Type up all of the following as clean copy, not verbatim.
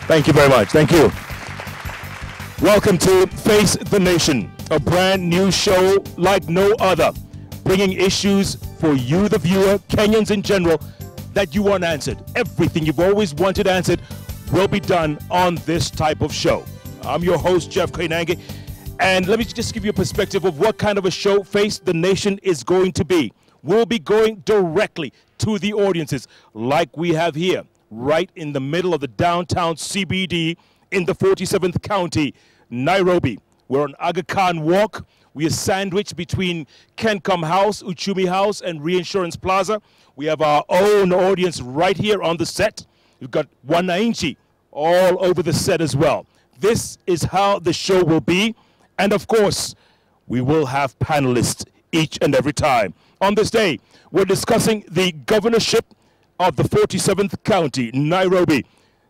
Thank you very much. Thank you. Welcome to Face the Nation, a brand new show like no other, bringing issues for you, the viewer, Kenyans in general, that you want answered. Everything you've always wanted answered will be done on this type of show. I'm your host, Jeff Koinange, and let me just give you a perspective of what kind of a show Face the Nation is going to be. We'll be going directly to the audiences like we have here, right in the middle of the downtown CBD in the 47th County, Nairobi. We're on Aga Khan Walk. We are sandwiched between Kencom House, Uchumi House, and Reinsurance Plaza. We have our own audience right here on the set. We've got Wananchi all over the set as well. This is how the show will be. And of course, we will have panelists each and every time. On this day, we're discussing the governorship of the 47th County, Nairobi.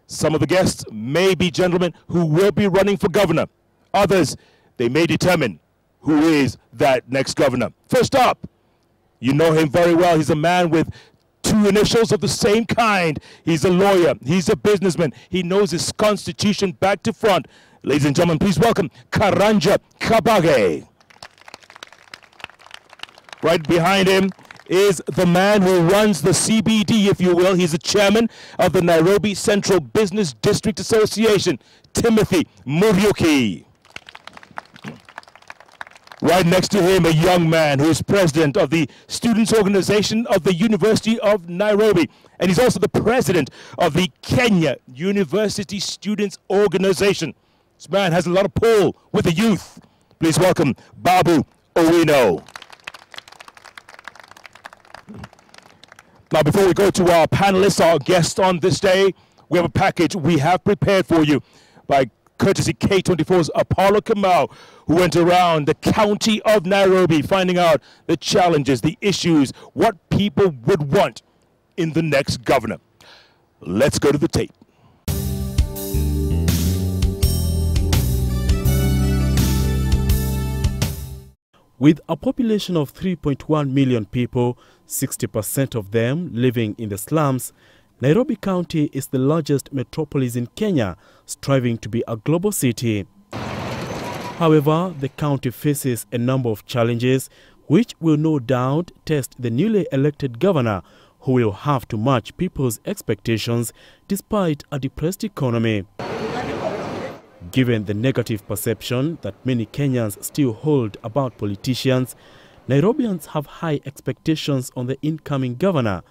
Some of the guests may be gentlemen who will be running for governor. Others, they may determine who is that next governor. First up, you know him very well. He's a man with two initials of the same kind. He's a lawyer. He's a businessman. He knows his constitution back to front. Ladies and gentlemen, please welcome Karanja Kabage. Right behind him is the man who runs the CBD, if you will. He's the chairman of the Nairobi Central Business District Association, Timothy Muriuki. Right next to him, a young man who is president of the Students' Organization of the University of Nairobi. And he's also the president of the Kenya University Students' Organization. This man has a lot of pull with the youth. Please welcome Babu Owino. Now, before we go to our panelists, our guests on this day, we have a package we have prepared for you by courtesy K24's Apollo Kamau, who went around the county of Nairobi finding out the challenges, the issues, what people would want in the next governor. Let's go to the tape. With a population of 3.1 million people, 60% of them living in the slums, Nairobi County is the largest metropolis in Kenya, striving to be a global city. However, the county faces a number of challenges which will no doubt test the newly elected governor, who will have to match people's expectations despite a depressed economy. Given the negative perception that many Kenyans still hold about politicians, Nairobians have high expectations on the incoming governor.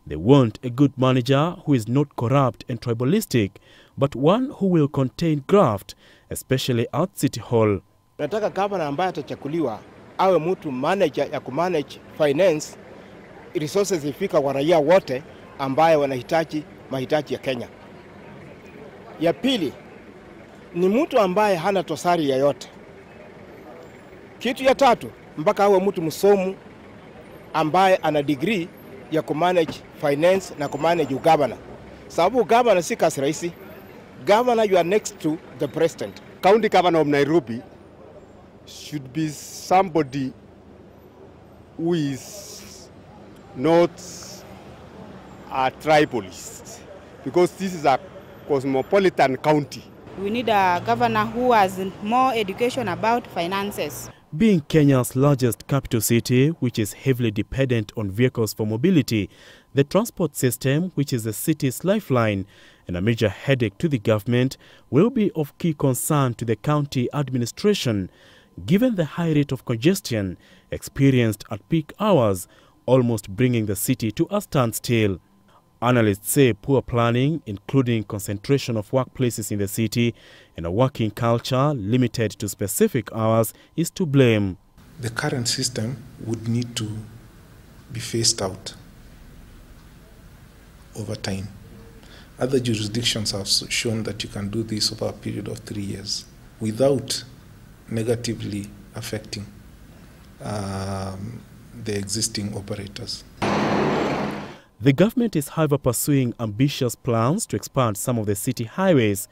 They want a good manager who is not corrupt and tribalistic, but one who will contain graft, especially at City Hall. Nataka governor ambaye atachakuliwa awe mtu manager ya kumanage finance resources ifika kwa raia wote ambaye wanahitaji mahitaji ya Kenya. Ya pili ni mtu ambaye hana tosari yoyote. Kitu ya tatu, mpaka awe mtu msomu ambaye ana degree ya kumanage finance na kumanage governor. Sababu governor si kazi rahisi. Governor, you are next to the president. County governor of Nairobi should be somebody who is not a tribalist, because this is a cosmopolitan county. We need a governor who has more education about finances. Being Kenya's largest capital city, which is heavily dependent on vehicles for mobility, the transport system, which is the city's lifeline and a major headache to the government, will be of key concern to the county administration, given the high rate of congestion experienced at peak hours, almost bringing the city to a standstill. Analysts say poor planning, including concentration of workplaces in the city and a working culture limited to specific hours, is to blame. The current system would need to be phased out over time. Other jurisdictions have shown that you can do this over a period of 3 years without negatively affecting the existing operators. The government is, however, pursuing ambitious plans to expand some of the city highways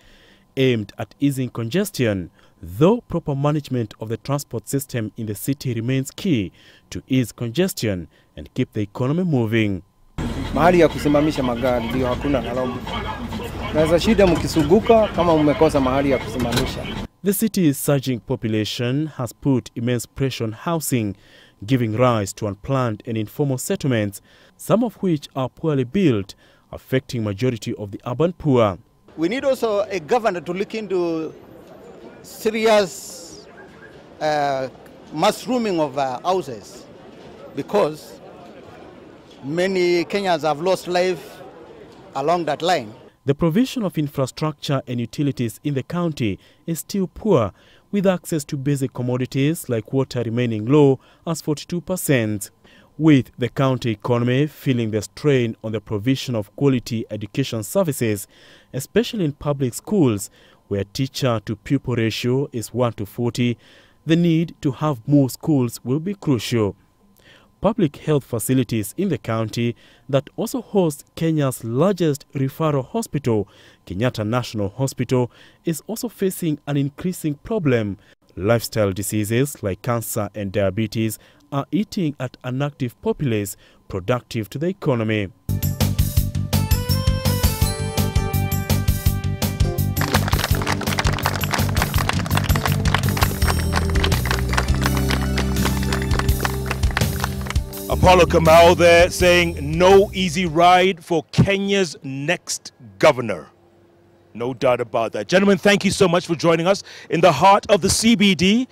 aimed at easing congestion, though proper management of the transport system in the city remains key to ease congestion and keep the economy moving. Mahali ya kusimamisha magari ndio hakuna Nairobi. Naweza shida mkisuguka kama mmekosa mahali ya kusimamisha. The city's surging population has put immense pressure on housing, giving rise to unplanned and informal settlements, some of which are poorly built, affecting majority of the urban poor. We need also a governor to look into serious mushrooming of houses, because many Kenyans have lost life along that line. The provision of infrastructure and utilities in the county is still poor, with access to basic commodities like water remaining low as 42%. With the county economy feeling the strain on the provision of quality education services, especially in public schools, where teacher-to-pupil ratio is 1:40, the need to have more schools will be crucial. Public health facilities in the county that also host Kenya's largest referral hospital, Kenyatta National Hospital, is also facing an increasing problem. Lifestyle diseases like cancer and diabetes are eating at an active populace productive to the economy. Apollo Kamau there saying no easy ride for Kenya's next governor. No doubt about that. Gentlemen, thank you so much for joining us in the heart of the CBD.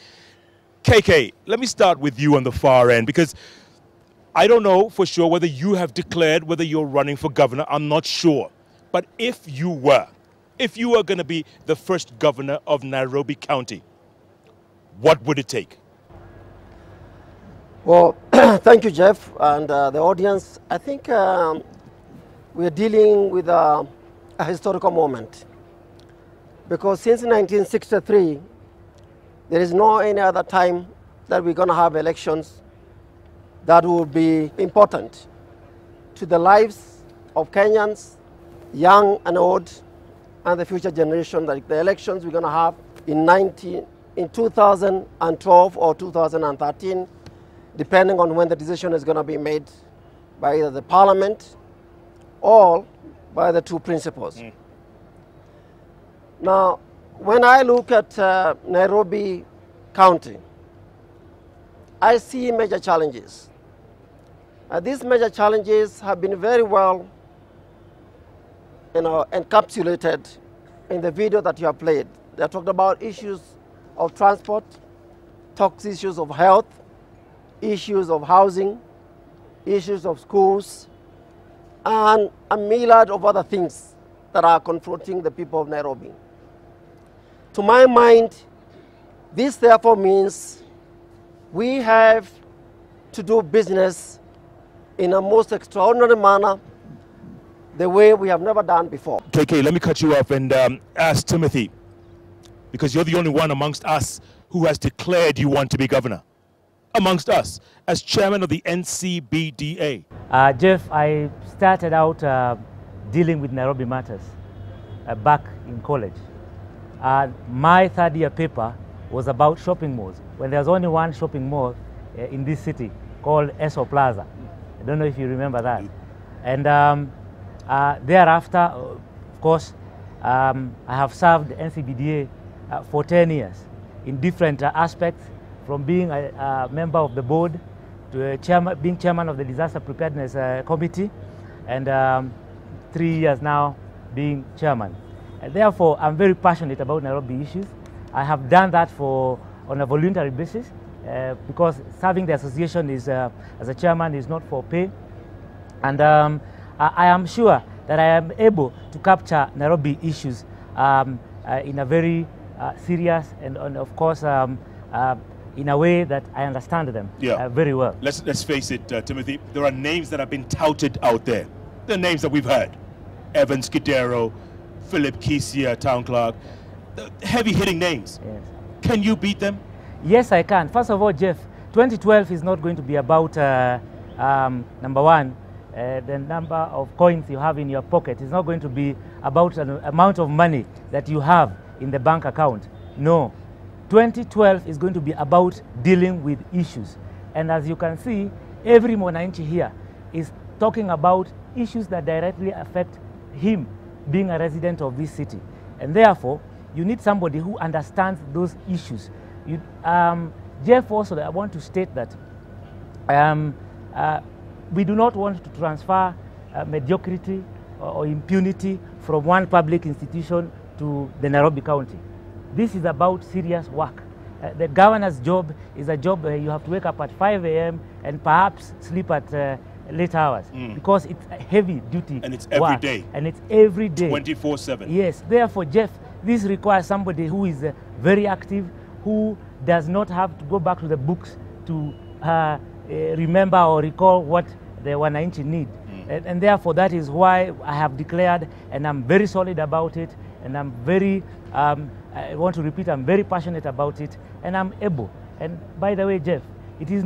KK, let me start with you on the far end, because I don't know for sure whether you have declared whether you're running for governor. I'm not sure. But if you were going to be the first governor of Nairobi County, what would it take? Well, thank you, Jeff, and the audience. I think we are dealing with a historical moment, because since 1963, there is no any other time that we're going to have elections that will be important to the lives of Kenyans, young and old, and the future generation, like the elections we're going to have in 2012 or 2013, depending on when the decision is going to be made by either the parliament or by the two principals. Now, when I look at Nairobi County, I see major challenges. These major challenges have been very well encapsulated in the video that you have played. They talked about issues of transport, talks issues of health, issues of housing, issues of schools, and a myriad of other things that are confronting the people of Nairobi. To my mind, this therefore means we have to do business in a most extraordinary manner, the way we have never done before. KK, let me cut you off and ask Timothy, because you're the only one amongst us who has declared you want to be governor. Amongst us, as chairman of the NCBDA. Jeff, I started out dealing with Nairobi matters back in college. My third-year paper was about shopping malls, when there's only one shopping mall in this city called Esso Plaza. I don't know if you remember that. And thereafter, of course, I have served NCBDA for 10 years in different aspects, from being a member of the board to being chairman of the Disaster Preparedness Committee, and 3 years now being chairman. And therefore, I'm very passionate about Nairobi issues. I have done that on a voluntary basis, because serving the association is, as a chairman is not for pay. And I am sure that I am able to capture Nairobi issues in a very serious and of course, in a way that I understand them very well. Let's face it, Timothy, there are names that have been touted out there. The names that we've heard. Evans Kidero, Philip Kisia, town clerk. Heavy-hitting names. Yes. Can you beat them? Yes, I can. First of all, Jeff, 2012 is not going to be about, number one, the number of coins you have in your pocket. It's not going to be about an amount of money that you have in the bank account. No. 2012 is going to be about dealing with issues. And as you can see, every Mwananchi here is talking about issues that directly affect him being a resident of this city. And therefore, you need somebody who understands those issues. Jeff, also, I want to state that we do not want to transfer mediocrity or impunity from one public institution to the Nairobi County. This is about serious work. The governor's job is a job where you have to wake up at 5 a.m. and perhaps sleep at late hours because it's a heavy duty and it's work. every day. And it's every day. 24/7. Yes. Therefore, Jeff, this requires somebody who is very active, who does not have to go back to the books to remember or recall what the Wananchi need. And therefore, that is why I have declared, and I'm very solid about it, and I'm very, I want to repeat, I'm very passionate about it, and I'm able. And by the way, Jeff, it is